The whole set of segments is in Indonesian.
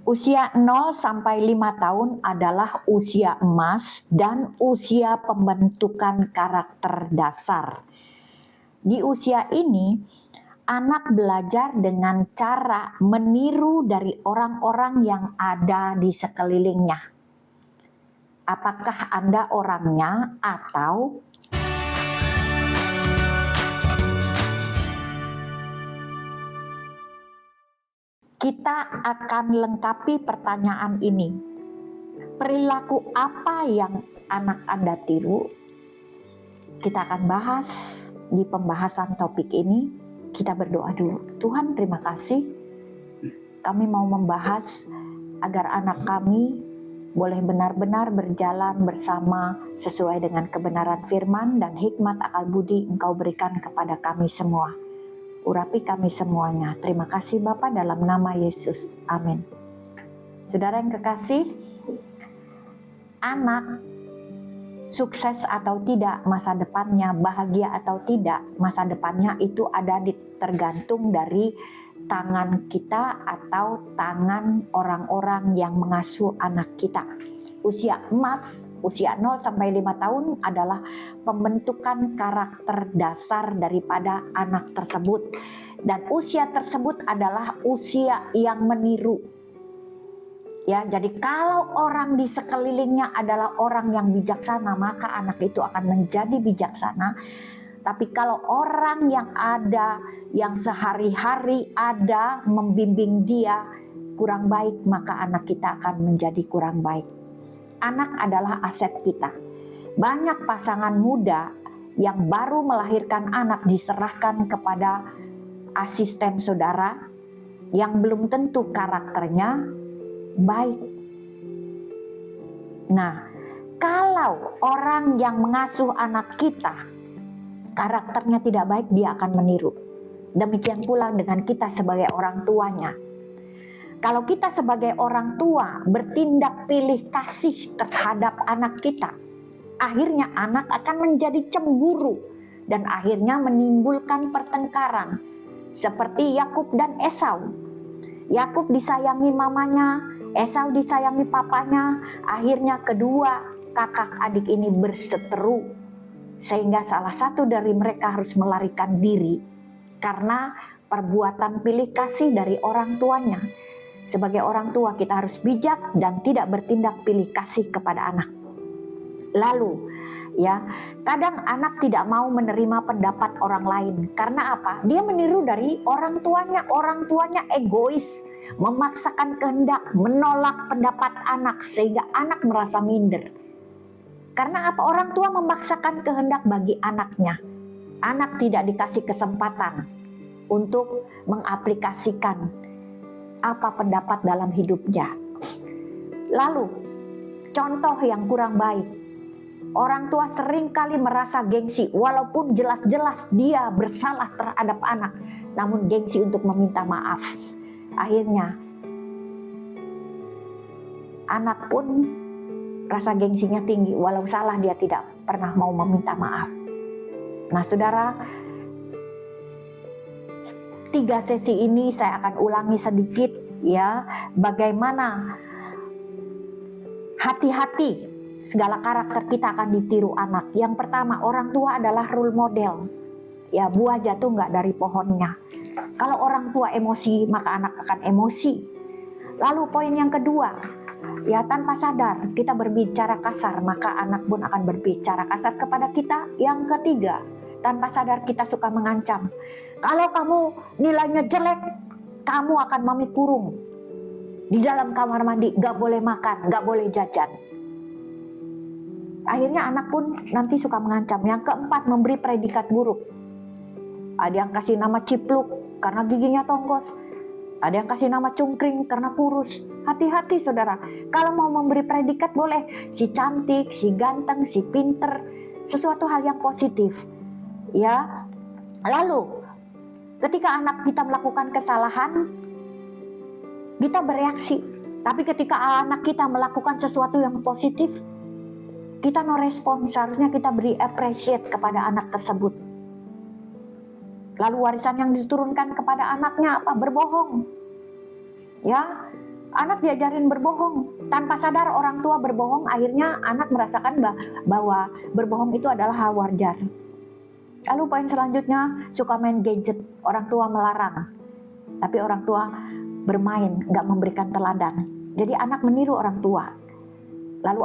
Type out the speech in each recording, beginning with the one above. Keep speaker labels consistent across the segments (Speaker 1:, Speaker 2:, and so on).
Speaker 1: Usia 0 sampai 5 tahun adalah usia emas dan usia pembentukan karakter dasar. Di usia ini, anak belajar dengan cara meniru dari orang-orang yang ada di sekelilingnya. Apakah Anda orangnya atau kita akan lengkapi pertanyaan ini. Perilaku apa yang anak Anda tiru? Kita akan bahas di pembahasan topik ini. Kita berdoa dulu. Tuhan, terima kasih. Kami mau membahas agar anak kami boleh benar-benar berjalan bersama sesuai dengan kebenaran firman dan hikmat akal budi Engkau berikan kepada kami semua. Urapi kami semuanya. Terima kasih Bapa dalam nama Yesus. Amin. Saudara yang kekasih, anak sukses atau tidak masa depannya, bahagia atau tidak masa depannya itu ada tergantung dari tangan kita atau tangan orang-orang yang mengasuh anak kita. Usia emas, usia 0 sampai 5 tahun adalah pembentukan karakter dasar daripada anak tersebut. Dan usia tersebut adalah usia yang meniru. Ya, jadi kalau orang di sekelilingnya adalah orang yang bijaksana, maka anak itu akan menjadi bijaksana. Tapi kalau orang yang ada, yang sehari-hari ada membimbing dia kurang baik, maka anak kita akan menjadi kurang baik. Anak adalah aset kita. Banyak pasangan muda yang baru melahirkan anak diserahkan kepada asisten saudara yang belum tentu karakternya baik. Nah, kalau orang yang mengasuh anak kita karakternya tidak baik, dia akan meniru. Demikian pula dengan kita sebagai orang tuanya. Kalau kita sebagai orang tua bertindak pilih kasih terhadap anak kita, akhirnya anak akan menjadi cemburu dan akhirnya menimbulkan pertengkaran seperti Yakub dan Esau. Yakub disayangi mamanya, Esau disayangi papanya, akhirnya kedua kakak adik ini berseteru sehingga salah satu dari mereka harus melarikan diri karena perbuatan pilih kasih dari orang tuanya. Sebagai orang tua kita harus bijak dan tidak bertindak pilih kasih kepada anak. Lalu ya, kadang anak tidak mau menerima pendapat orang lain. Karena apa? Dia meniru dari orang tuanya. Orang tuanya egois, memaksakan kehendak, menolak pendapat anak sehingga anak merasa minder. Karena apa? Orang tua memaksakan kehendak bagi anaknya. Anak tidak dikasih kesempatan untuk mengaplikasikan apa pendapat dalam hidupnya. Lalu, contoh yang kurang baik. Orang tua seringkali merasa gengsi walaupun jelas-jelas dia bersalah terhadap anak, namun gengsi untuk meminta maaf. Akhirnya, anak pun rasa gengsinya tinggi, walau salah dia tidak pernah mau meminta maaf. Nah, saudara, 3 sesi ini saya akan ulangi sedikit ya, bagaimana hati-hati segala karakter kita akan ditiru anak. Yang pertama, orang tua adalah role model. Ya, buah jatuh nggak dari pohonnya. Kalau orang tua emosi, maka anak akan emosi. Lalu poin yang kedua, ya tanpa sadar kita berbicara kasar, maka anak pun akan berbicara kasar kepada kita. Yang ketiga, tanpa sadar kita suka mengancam. Kalau kamu nilainya jelek, kamu akan mami kurung di dalam kamar mandi, gak boleh makan, gak boleh jajan. Akhirnya anak pun nanti suka mengancam. Yang keempat, memberi predikat buruk. Ada yang kasih nama cipluk karena giginya tonggos. Ada yang kasih nama cungkring karena kurus. Hati-hati saudara, kalau mau memberi predikat boleh si cantik, si ganteng, si pinter, sesuatu hal yang positif. Ya, lalu ketika anak kita melakukan kesalahan, kita bereaksi. Tapi ketika anak kita melakukan sesuatu yang positif, kita no respon. Seharusnya kita beri appreciate kepada anak tersebut. Lalu warisan yang diturunkan kepada anaknya apa? Berbohong. Ya, Anak diajarin berbohong, tanpa sadar orang tua berbohong, akhirnya anak merasakan bahwa berbohong itu adalah hal wajar. Lalu poin selanjutnya, suka main gadget, orang tua melarang, tapi orang tua bermain, nggak memberikan teladan. Jadi anak meniru orang tua. Lalu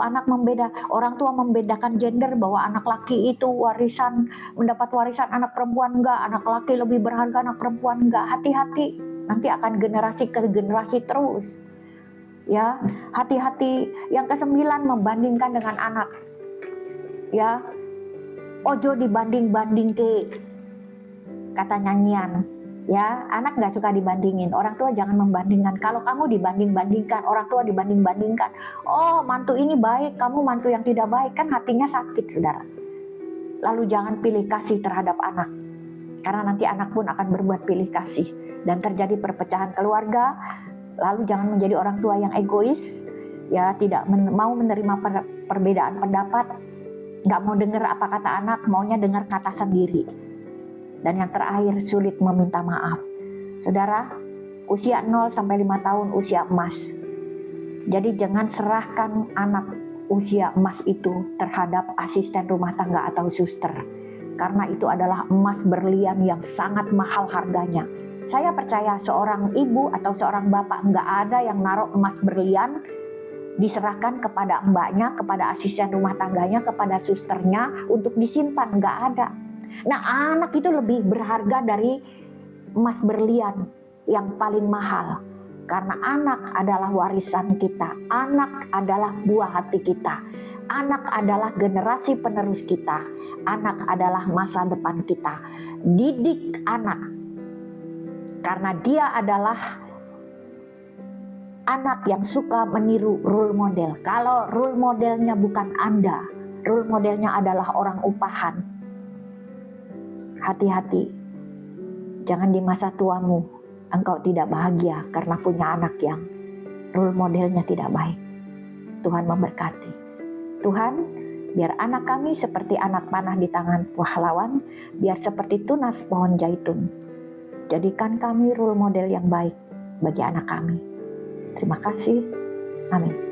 Speaker 1: orang tua membedakan gender, bahwa anak laki itu mendapat warisan, anak perempuan enggak, anak laki lebih berharga, anak perempuan enggak. Hati-hati, nanti akan generasi ke generasi terus. Ya, hati-hati. Yang ke-9, membandingkan dengan anak. Ya, ojo dibanding-banding ke, kata nyanyian. Ya, anak nggak suka dibandingin. Orang tua jangan membandingkan. Kalau kamu dibanding-bandingkan, orang tua dibanding-bandingkan. Oh, mantu ini baik, kamu mantu yang tidak baik, kan hatinya sakit, saudara. Lalu jangan pilih kasih terhadap anak, karena nanti anak pun akan berbuat pilih kasih dan terjadi perpecahan keluarga. Lalu jangan menjadi orang tua yang egois, ya, tidak mau menerima perbedaan pendapat, nggak mau dengar apa kata anak, maunya dengar kata sendiri. Dan yang terakhir, sulit meminta maaf. Saudara, usia 0 sampai 5 tahun usia emas. Jadi jangan serahkan anak usia emas itu terhadap asisten rumah tangga atau suster, karena itu adalah emas berlian yang sangat mahal harganya. Saya percaya seorang ibu atau seorang bapak nggak ada yang naruh emas berlian diserahkan kepada mbaknya, kepada asisten rumah tangganya, kepada susternya untuk disimpan, nggak ada. Nah, anak itu lebih berharga dari emas berlian yang paling mahal, karena anak adalah warisan kita, anak adalah buah hati kita, anak adalah generasi penerus kita, anak adalah masa depan kita. Didik anak, karena dia adalah anak yang suka meniru role model. Kalau role modelnya bukan Anda, role modelnya adalah orang upahan. Hati-hati, jangan di masa tuamu engkau tidak bahagia karena punya anak yang role modelnya tidak baik. Tuhan memberkati. Tuhan, biar anak kami seperti anak panah di tangan pahlawan, biar seperti tunas pohon zaitun. Jadikan kami role model yang baik bagi anak kami. Terima kasih. Amin.